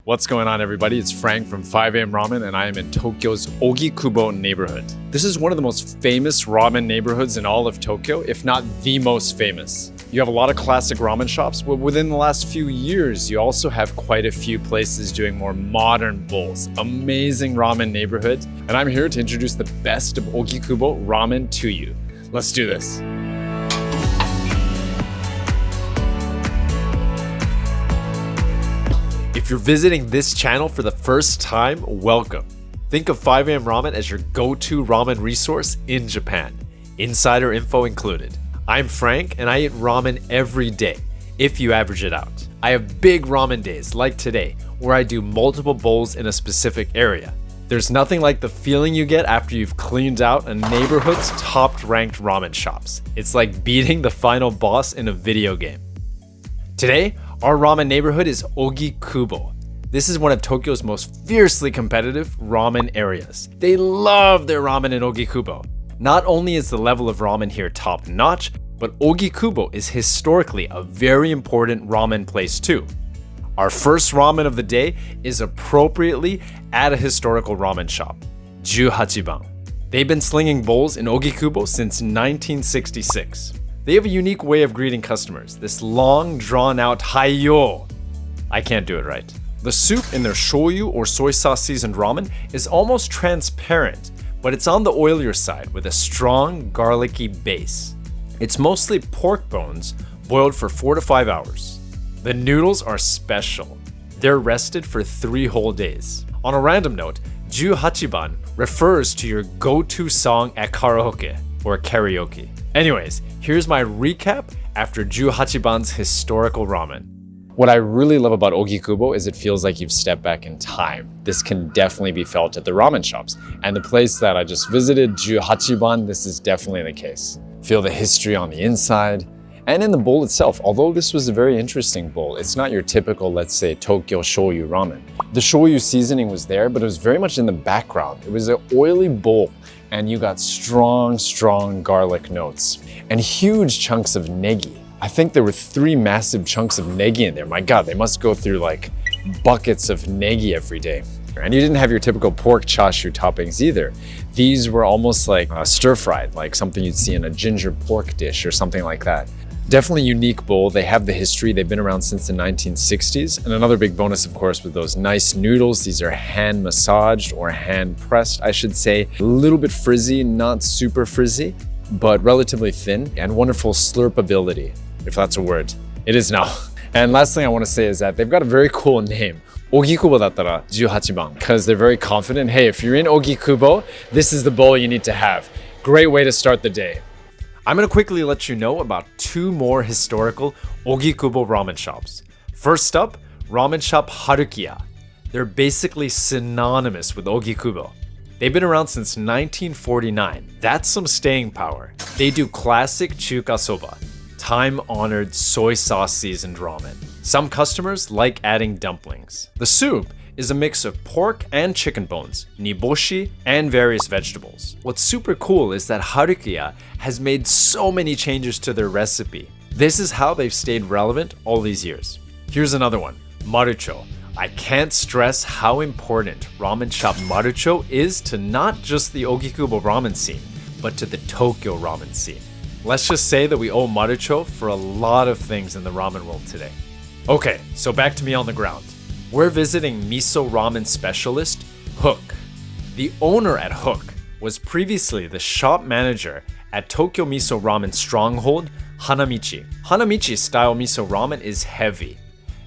What's going on, everybody? It's Frank from 5AM Ramen, and I am in Tokyo's Ogikubo neighborhood. This is one of the most famous ramen neighborhoods in all of Tokyo, if not the most famous. You have a lot of classic ramen shops, but within the last few years, you also have quite a few places doing more modern bowls. Amazing ramen neighborhood, and I'm here to introduce the best of Ogikubo ramen to you. Let's do this. If you're visiting this channel for the first time, welcome. Think of 5AM Ramen as your go-to ramen resource in Japan. Insider info included. I'm Frank and I eat ramen every day, if you average it out. I have big ramen days like today, where I do multiple bowls in a specific area. There's nothing like the feeling you get after you've cleaned out a neighborhood's top-ranked ramen shops. It's like beating the final boss in a video game. Today, our ramen neighborhood is Ogikubo. This is one of Tokyo's most fiercely competitive ramen areas. They love their ramen in Ogikubo. Not only is the level of ramen here top-notch, but Ogikubo is historically a very important ramen place too. Our first ramen of the day is appropriately at a historical ramen shop, Juhachiban. They've been slinging bowls in Ogikubo since 1966. They have a unique way of greeting customers, this long, drawn-out "Hi-yo." I can't do it right. The soup in their shoyu or soy sauce seasoned ramen is almost transparent, but it's on the oilier side with a strong, garlicky base. It's mostly pork bones boiled for 4 to 5 hours. The noodles are special. They're rested for 3 whole days. On a random note, Juhachiban refers to your go-to song at karaoke or karaoke. Anyways, here's my recap after Juhachiban's historical ramen. What I really love about Ogikubo is it feels like you've stepped back in time. This can definitely be felt at the ramen shops. And the place that I just visited, Juhachiban, this is definitely the case. Feel the history on the inside. And in the bowl itself, although this was a very interesting bowl, it's not your typical, let's say, Tokyo shoyu ramen. The shoyu seasoning was there, but it was very much in the background. It was an oily bowl, and you got strong garlic notes and huge chunks of negi. I think there were 3 massive chunks of negi in there. My God, they must go through like buckets of negi every day. And you didn't have your typical pork chashu toppings either. These were almost like stir-fried, like something you'd see in a ginger pork dish or something like that. Definitely unique bowl. They have the history. They've been around since the 1960s. And another big bonus, of course, with those nice noodles. These are hand massaged or hand pressed, I should say. A little bit frizzy, not super frizzy, but relatively thin and wonderful slurpability, if that's a word. It is now. And last thing I want to say is that they've got a very cool name. Ogikubo dattara Juhachiban, because they're very confident. Hey, if you're in Ogikubo, this is the bowl you need to have. Great way to start the day. I'm going to quickly let you know about 2 more historical Ogikubo ramen shops. First up, ramen shop Harukiya. They're basically synonymous with Ogikubo. They've been around since 1949. That's some staying power. They do classic chuka soba, time-honored soy sauce seasoned ramen. Some customers like adding dumplings. The soup is a mix of pork and chicken bones, niboshi, and various vegetables. What's super cool is that Harukiya has made so many changes to their recipe. This is how they've stayed relevant all these years. Here's another one, Marucho. I can't stress how important ramen shop Marucho is to not just the Ogikubo ramen scene, but to the Tokyo ramen scene. Let's just say that we owe Marucho for a lot of things in the ramen world today. Okay, so back to me on the ground. We're visiting miso ramen specialist, Hook. The owner at Hook was previously the shop manager at Tokyo Miso Ramen stronghold, Hanamichi. Hanamichi's style miso ramen is heavy.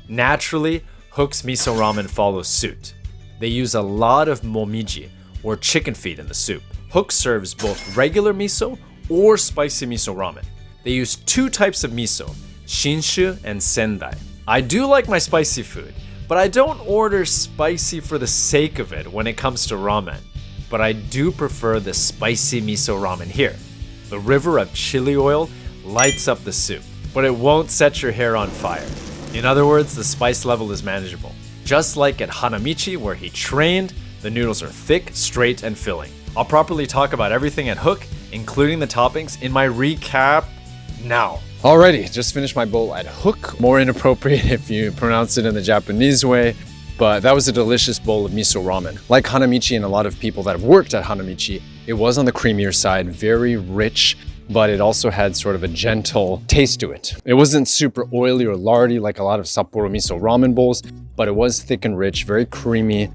Naturally, Hook's miso ramen follows suit. They use a lot of momiji, or chicken feet, in the soup. Hook serves both regular miso or spicy miso ramen. They use 2 types of miso, shinshu and sendai. I do like my spicy food, but I don't order spicy for the sake of it when it comes to ramen. But I do prefer the spicy miso ramen here. The river of chili oil lights up the soup, but it won't set your hair on fire. In other words, the spice level is manageable. Just like at Hanamichi, where he trained, the noodles are thick, straight, and filling. I'll properly talk about everything at Hook, including the toppings, in my recap now. Alrighty, just finished my bowl at Hook. More inappropriate if you pronounce it in the Japanese way. but that was a delicious bowl of miso ramen. Like Hanamichi and a lot of people that have worked at Hanamichi, it was on the creamier side, very rich, but it also had sort of a gentle taste to it. It wasn't super oily or lardy like a lot of Sapporo miso ramen bowls, but it was thick and rich, very creamy.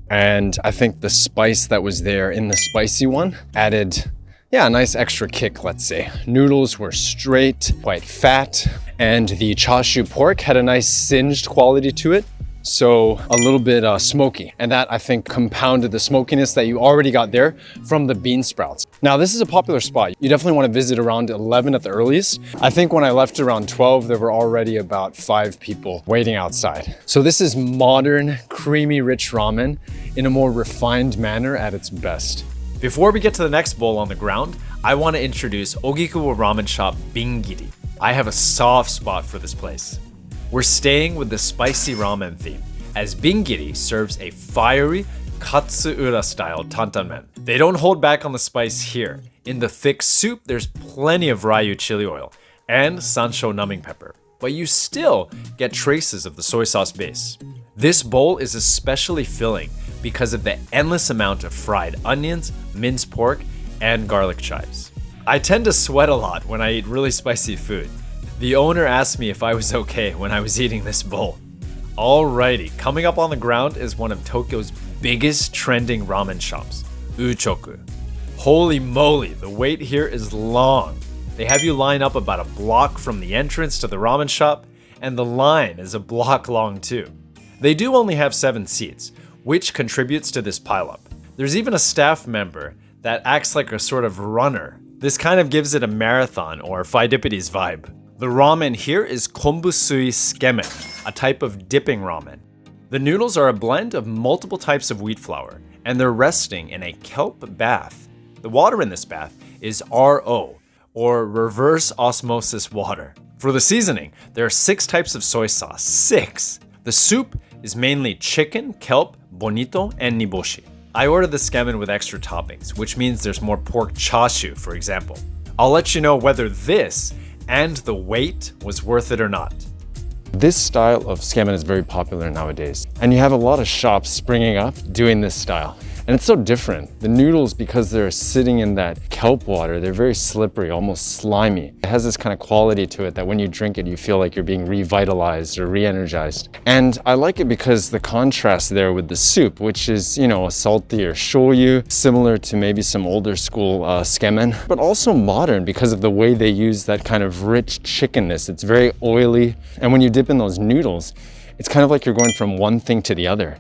And I think the spice that was there in the spicy one added, a nice extra kick, let's say. Noodles were straight, quite fat, and the chashu pork had a nice singed quality to it. So a little bit smoky, and that I think compounded the smokiness that you already got there from the bean sprouts. Now this is a popular spot. You definitely want to visit around 11 at the earliest. I think when I left around 12, there were already about 5 people waiting outside. So this is modern, creamy, rich ramen in a more refined manner at its best. Before we get to the next bowl on the ground, I want to introduce Ogikubo Ramen Shop Bingi. I have a soft spot for this place. We're staying with the spicy ramen theme, as Bingi serves a fiery Katsuura style tantanmen. They don't hold back on the spice here. In the thick soup, there's plenty of ryu chili oil and sansho numbing pepper, but you still get traces of the soy sauce base. This bowl is especially filling because of the endless amount of fried onions, minced pork, and garlic chives. I tend to sweat a lot when I eat really spicy food. The owner asked me if I was okay when I was eating this bowl. Alrighty, coming up on the ground is one of Tokyo's biggest trending ramen shops, Uchiko. Holy moly, the wait here is long. They have you line up about a block from the entrance to the ramen shop, and the line is a block long too. They do only have 7 seats, which contributes to this pileup. There's even a staff member that acts like a sort of runner. This kind of gives it a marathon or Phidipides vibe. The ramen here is kombusui tsukemen, a type of dipping ramen. The noodles are a blend of multiple types of wheat flour, and they're resting in a kelp bath. The water in this bath is RO, or reverse osmosis water. For the seasoning, there are 6 types of soy sauce. 6! The soup is mainly chicken, kelp, bonito, and niboshi. I ordered the tsukemen with extra toppings, which means there's more pork chashu, for example. I'll let you know whether this and the wait was worth it or not. This style of tsukemen is very popular nowadays, and you have a lot of shops springing up doing this style. And it's so different. The noodles, because they're sitting in that kelp water, they're very slippery, almost slimy. It has this kind of quality to it that when you drink it, you feel like you're being revitalized or re-energized. And I like it because the contrast there with the soup, which is, a salty or shoyu, similar to maybe some older school tsukemen, but also modern because of the way they use that kind of rich chickenness. It's very oily. And when you dip in those noodles, it's kind of like you're going from one thing to the other.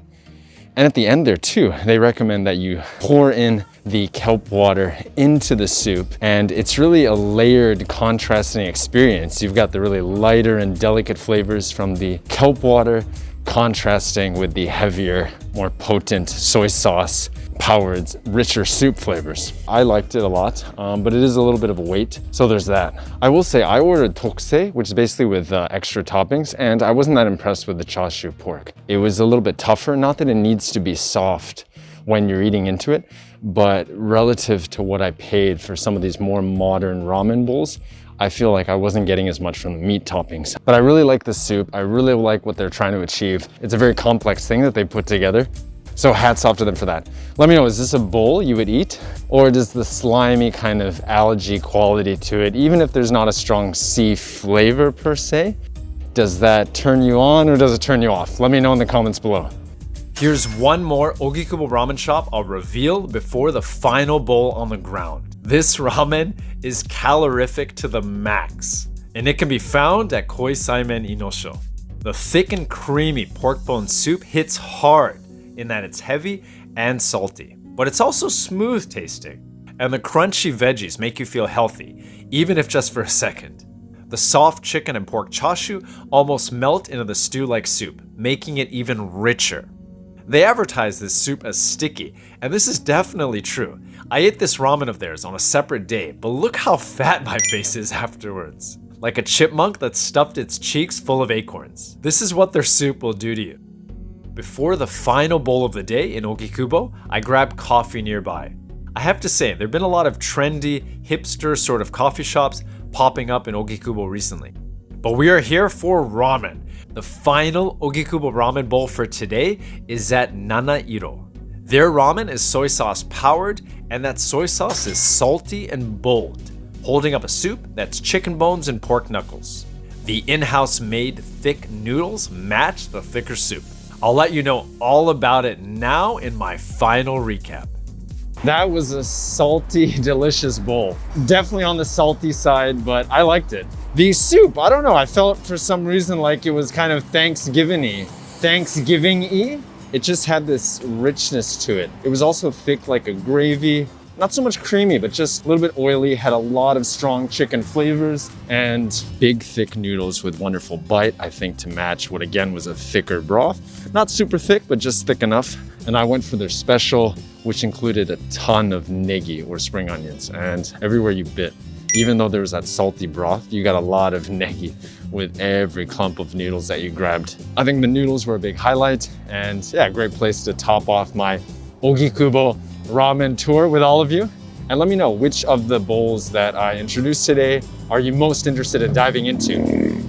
And at the end there too, they recommend that you pour in the kelp water into the soup, and it's really a layered contrasting experience. You've got the really lighter and delicate flavors from the kelp water contrasting with the heavier, more potent soy sauce powered, richer soup flavors. I liked it a lot, but it is a little bit of a wait, so there's that. I will say I ordered tokusei, which is basically with extra toppings, and I wasn't that impressed with the chashu pork. It was a little bit tougher, not that it needs to be soft when you're eating into it, but relative to what I paid for some of these more modern ramen bowls, I feel like I wasn't getting as much from the meat toppings. But I really like the soup. I really like what they're trying to achieve. It's a very complex thing that they put together. So hats off to them for that. Let me know, is this a bowl you would eat? Or does the slimy kind of algae quality to it, even if there's not a strong sea flavor per se, does that turn you on or does it turn you off? Let me know in the comments below. Here's one more Ogikubo ramen shop I'll reveal before the final bowl on the ground. This ramen is calorific to the max, and it can be found at Koisai Inosho. The thick and creamy pork bone soup hits hard in that it's heavy and salty, but it's also smooth tasting. And the crunchy veggies make you feel healthy, even if just for a second. The soft chicken and pork chashu almost melt into the stew-like soup, making it even richer. They advertise this soup as sticky, and this is definitely true. I ate this ramen of theirs on a separate day, but look how fat my face is afterwards. Like a chipmunk that stuffed its cheeks full of acorns. This is what their soup will do to you. Before the final bowl of the day in Ogikubo, I grabbed coffee nearby. I have to say, there have been a lot of trendy, hipster sort of coffee shops popping up in Ogikubo recently. But we are here for ramen. The final Ogikubo ramen bowl for today is at Nanaiiro. Their ramen is soy sauce powered, and that soy sauce is salty and bold, holding up a soup that's chicken bones and pork knuckles. The in-house made thick noodles match the thicker soup. I'll let you know all about it now in my final recap. That was a salty, delicious bowl. Definitely on the salty side, but I liked it. The soup, I don't know, I felt for some reason like it was kind of Thanksgiving-y. It just had this richness to it. It was also thick like a gravy. Not so much creamy, but just a little bit oily, had a lot of strong chicken flavors, and big thick noodles with wonderful bite, I think, to match what again was a thicker broth. Not super thick, but just thick enough. And I went for their special, which included a ton of negi or spring onions, and everywhere you bit. Even though there was that salty broth, you got a lot of negi with every clump of noodles that you grabbed. I think the noodles were a big highlight, and yeah, great place to top off my Ogikubo ramen tour with all of you. And let me know which of the bowls that I introduced today are you most interested in diving into.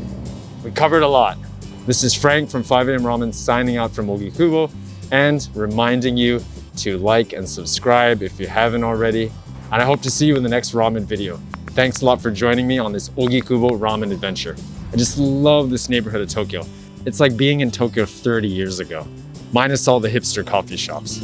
We covered a lot. This is Frank from 5 AM Ramen signing out from Ogikubo and reminding you to like and subscribe if you haven't already. And I hope to see you in the next ramen video. Thanks a lot for joining me on this Ogikubo ramen adventure. I just love this neighborhood of Tokyo. It's like being in Tokyo 30 years ago, minus all the hipster coffee shops.